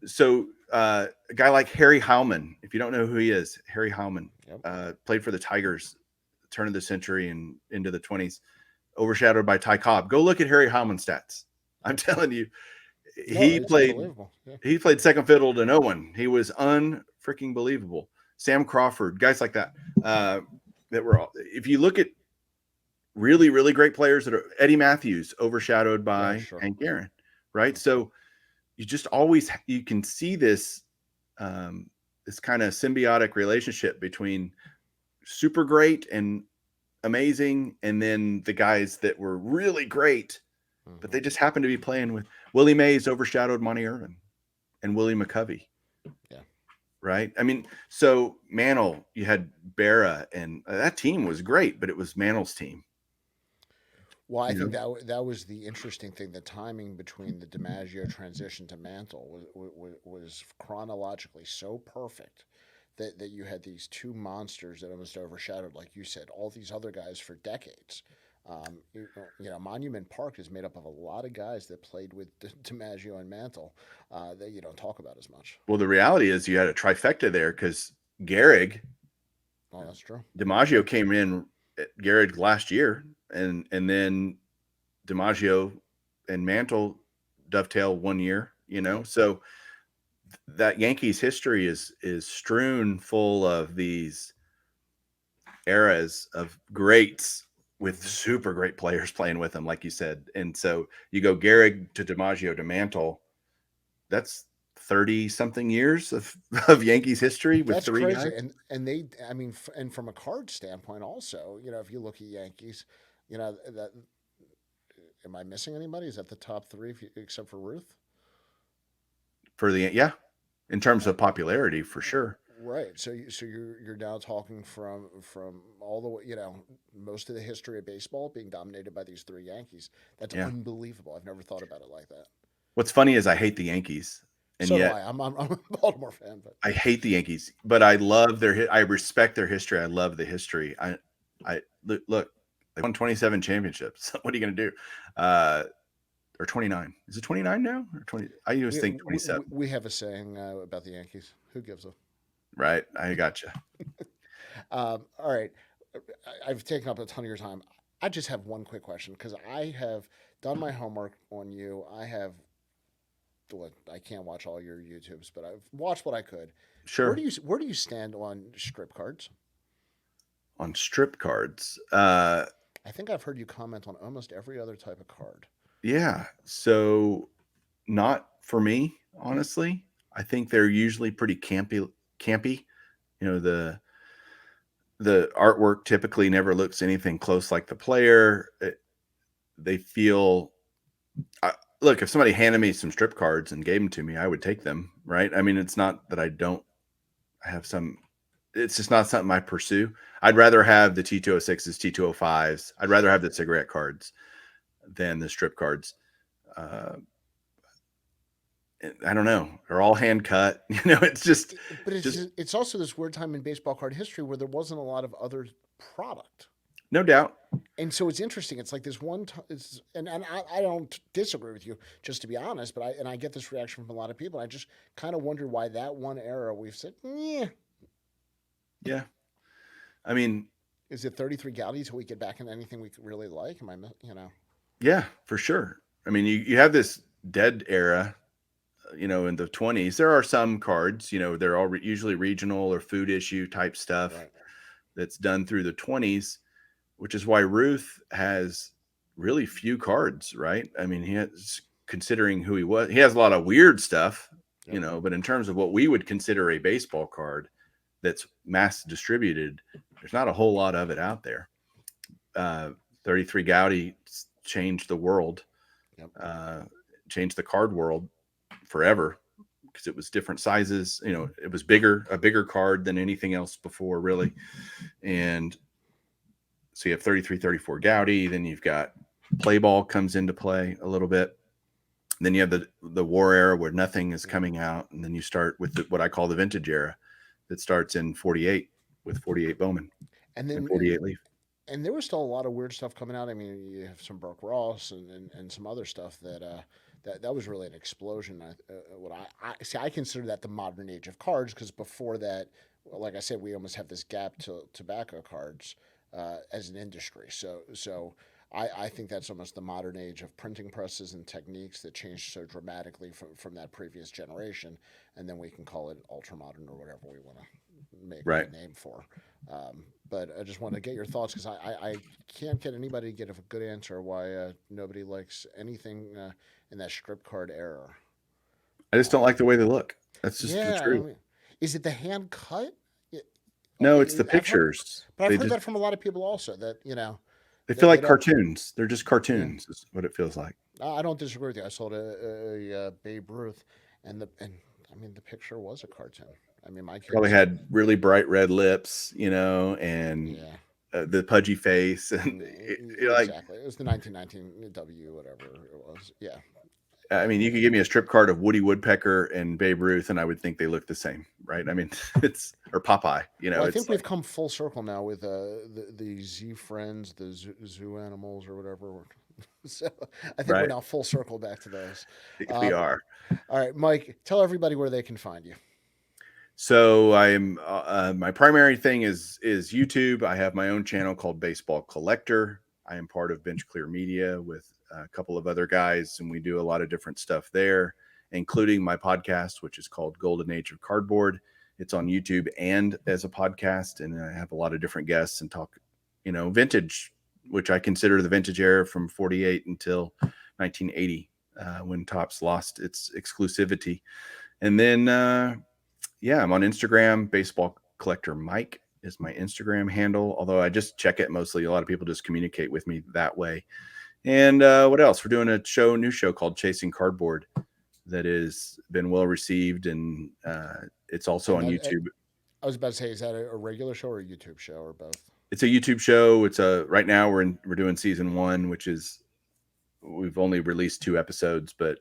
So a guy like Harry Howman, if you don't know who he is, Harry Howman Yep. played for the Tigers, turn of the century and into the 20s, overshadowed by Ty Cobb. Go look at Harry Howman's stats. I'm telling you, No, he it's played unbelievable. Yeah. he played second fiddle to no one. He was unfreaking believable. Sam Crawford, guys like that, that were all, if you look at really, really great players that are Eddie Matthews overshadowed Yeah. by Sure. Hank Aaron, right? Yep. So you just always you can see this kind of symbiotic relationship between super great and amazing, and then the guys that were really great, but Hmm. they just happened to be playing with Willie Mays overshadowed Monty Irvin and Willie McCovey, Yeah. right? I mean, so Mantle, you had Barra, and that team was great, but it was Mantle's team, Well, I you think know. that was the interesting thing. The timing between the DiMaggio transition to Mantle was chronologically so perfect that you had these two monsters that almost overshadowed, like you said, all these other guys for decades. Monument Park is made up of a lot of guys that played with DiMaggio and Mantle that you don't talk about as much. Well, the reality is you had a trifecta there because Gehrig, Oh, that's true. DiMaggio Yep. came in at Gehrig last year, and then DiMaggio and Mantle dovetail 1 year, Yep. So that Yankees history is strewn full of these eras of greats with Hmm. super great players playing with them, like you said. And so you go Gehrig to DiMaggio to Mantle, that's 30 something years of, of Yankees history with That's three crazy, guys. and they, I mean, and from a card standpoint, also, if you look at Yankees, that am I missing anybody? Is that the top three, except for Ruth? For the, yeah, in terms Uh, of popularity, for r- sure. right. So you're now talking from all the way, most of the history of baseball being dominated by these three Yankees. That's Yeah. unbelievable. I've never thought about it like that. What's funny is I hate the Yankees, and So do yet I. I'm a Baltimore fan, but I hate the Yankees, but I love I respect their history. I love the history. Look, they won 27 championships. What are you going to do? Uh, or 29? Is it 29 now? Or 20? I always we think we, 27. we have a saying about the Yankees. Who gives a Right? I gotcha. All right. I've taken up a ton of your time. I just have one quick question because I have done my homework on you. I can't watch all your YouTubes, but I've watched what I could. Sure. Where do you stand on strip cards? On strip cards. I think I've heard you comment on almost every other type of card. Yeah. So not for me, honestly. I think they're usually pretty campy. You know, the artwork typically never looks anything close like the player. They feel I, look, if somebody handed me some strip cards and gave them to me, I would take them, right? I mean, it's not that I don't have some it's just not something I pursue. I'd rather have the T206s, T205s. I'd rather have the cigarette cards than the strip cards. Uh, I don't know. They're all hand cut. It's just, But just it's also this weird time in baseball card history where there wasn't a lot of other product. no doubt. And so it's interesting. It's like this and I don't disagree with you, just to be honest. But I get this reaction from a lot of people. I just kind of wonder why that one era we've said, yeah, Yeah. I mean, is it 33 Gaudy till we get back into anything we could really like? Am I, yeah, for sure. I mean, you have this dead era, in the 20s. There are some cards, they're all usually regional or food issue type stuff right? that's done through the 20s, which is why Ruth has really few cards, right? I mean, he has, considering who he has a lot of weird stuff, Yep. but in terms of what we would consider a baseball card that's mass distributed, there's not a whole lot of it out there. 33 Gaudy changed the world, Yep. uh, changed the card world forever because it was different sizes. It was a bigger card than anything else before, really. And so you have 33, 34 Gaudy, then you've got play ball comes into play a little bit. Then you have the war era where nothing is Yep. coming out, and then you start with what I call the vintage era that starts in 48 with 48 Bowman And and then 48 Leaf. and there was still a lot of weird stuff coming out. I mean, you have some Burke Ross and some other stuff that was really an explosion. What I see, I consider that the modern age of cards because before that, well, like I said, we almost have this gap to tobacco cards as an industry. So I think that's almost the modern age of printing presses and techniques that changed so dramatically from that previous generation, and then we can call it ultra modern or whatever we want to make a Right. name for. But I just want to get your thoughts because I can't get anybody to get a good answer why nobody likes anything in that strip card era. I just don't Um, like the way they look. That's just the yeah, I truth. mean, is it the hand cut? No, it's the I've heard, pictures. but I've heard that from a lot of people also that They feel that they like don't. cartoons. They're just Yeah, cartoons, is what it feels like. I don't disagree with you. I saw Babe Ruth, and I mean the picture was a cartoon. I mean my Probably kids, had really bright red lips, and yeah. the pudgy face, and like, Exactly. It was the 1919 W, whatever it was. Yeah. I mean, you could And give me a strip card of Woody Woodpecker and Babe Ruth, and I would think they look the same, right? I mean, it's or Popeye. well, I It's think we've like, come full circle now with the Z friends, the zoo animals or whatever. So I think we're right. now full circle back to those. We Um, are. all right, Mike, tell everybody where they can find you. So I'm my primary thing is YouTube. I have my own channel called Baseball Collector. I am part of Bench Clear Media with a couple of other guys, and we do a lot of different stuff there, including my podcast, which is called Golden Age of Cardboard. It's on YouTube and as a podcast, and I have a lot of different guests and talk, vintage, which I consider the vintage era from 48 until 1980, when Topps lost its exclusivity. And then yeah, I'm on Instagram. Baseball Collector Mike is my Instagram handle. Although I just check it mostly. A lot of people just communicate with me that way. And what else? We're doing a new show called Chasing Cardboard that has been well received, and it's also And on that YouTube. I was about to say, is that a regular show or a YouTube show or both? It's a YouTube show. It's a right now we're doing season one, which is we've only released 2 episodes, but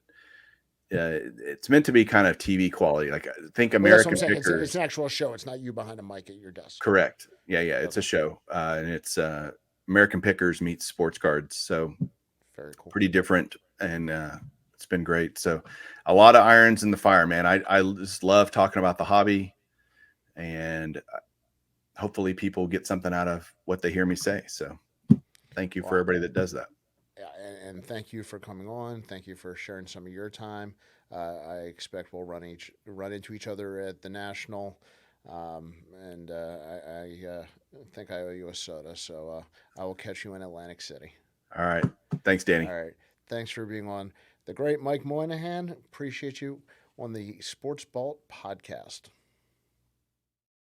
it's meant to be kind of TV quality. Like, I think Well, that's what I'm American saying. It's Pickers. an actual show. It's not you behind a mic at your desk. Correct. Yeah, yeah. It's a Okay, show, and it's American Pickers meets sports cards. So very cool. pretty different, and it's been great. So a lot of irons in the fire, man. I just love talking about the hobby, and hopefully people get something out of what they hear me say. So thank you for Well, everybody that does that. yeah, and thank you for coming on. Thank you for sharing some of your time. I expect we'll run into each other at the national. And I think I owe you a soda, so I will catch you in Atlantic City. All right. Thanks, Danny. All right. Thanks for being on the great Mike Moynihan. Appreciate you on the Sports Vault podcast.